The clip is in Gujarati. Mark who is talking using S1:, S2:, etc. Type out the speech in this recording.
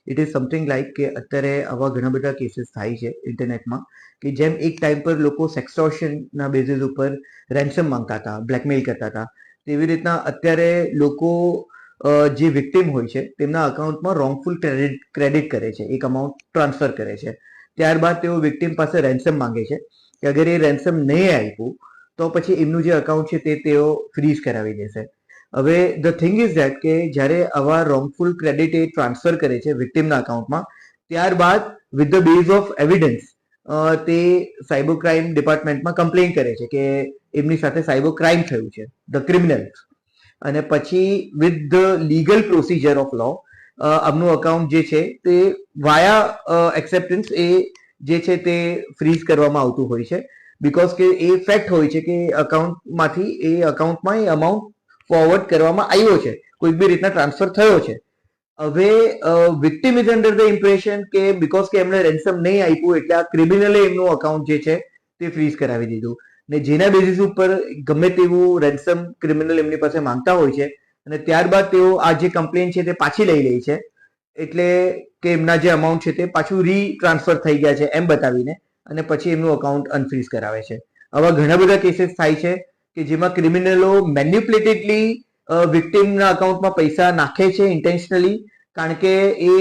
S1: ઇટ ઇઝ સમથિંગ લાઈક કે અત્યારે આવા ઘણા બધા કેસીસ થાય છે ઇન્ટરનેટમાં કે જેમ એક ટાઈમ પર લોકો સેક્સટોર્શનના બેઝિસ ઉપર રેન્સમ માંગતા હતા, બ્લેકમેલ કરતા હતા, તેવી રીતના અત્યારે લોકો જે વિક્ટિમ હોય છે તેમના અકાઉન્ટમાં રોંગફુલ ક્રેડિટ કરે છે, એક અમાઉન્ટ ટ્રાન્સફર કરે છે. ત્યારબાદ તેઓ વિક્ટિમ પાસે રેન્સમ માંગે છે કે અગર એ રેન્સમ નહીં આપ્યું તો પછી એમનું જે અકાઉન્ટ છે તે તેઓ ફ્રીઝ કરાવી દેશે. હવે ધ થિંગ ઇઝ ધેટ કે જ્યારે આવા રોંગફુલ ક્રેડિટ એ ટ્રાન્સફર કરે છે વિક્ટિમના અકાઉન્ટમાં, ત્યારબાદ with the base of evidence તે સાયબર ક્રાઇમ ડિપાર્ટમેન્ટમાં કમ્પ્લેન કરે છે કે એમની સાથે સાયબર ક્રાઇમ થયું છે, ધ ક્રિમિનલ્સ. અને પછી with the legal procedure of law આમનું અકાઉન્ટ જે છે તે વાયા એક્સેપ્ટન્સ એ જે છે તે ફ્રીઝ કરવામાં આવતું હોય છે, બીકોઝ કે એ ફેક્ટ હોય છે કે અકાઉન્ટમાંથી એ અકાઉન્ટમાં એ અમાઉન્ટ ફોરવર્ડ કરવામાં આવ્યો છે, કોઈક બી રીતના ટ્રાન્સફર થયો છે. હવે victim is under the impression કે બીકોઝ કે એમણે રેન્સમ નહીં આપ્યું એટલે આ ક્રિમિનલે એમનું અકાઉન્ટ જે છે તે ફ્રીઝ કરાવી દીધું, ને જેના બેઝિસ ઉપર ગમે તેવું રેન્સમ ક્રિમિનલ એમની પાસે માંગતા હોય છે અને ત્યારબાદ તેઓ આ જે કમ્પ્લેન છે તે પાછી લઈ લે છે, એટલે કે એમના જે અમાઉન્ટ છે તે પાછું ટ્રાન્સફર થઈ ગયા છે એમ બતાવીને અને પછી એમનું અકાઉન્ટ અનફ્રીઝ કરાવે છે. આવા ઘણા બધા કેસીસ થાય છે કે જેમાં ક્રિમિનલો મેન્યુપ્યુલેટેડલી વિક્ટિમના અકાઉન્ટમાં પૈસા નાખે છે ઇન્ટેન્શનલી, કારણ કે એ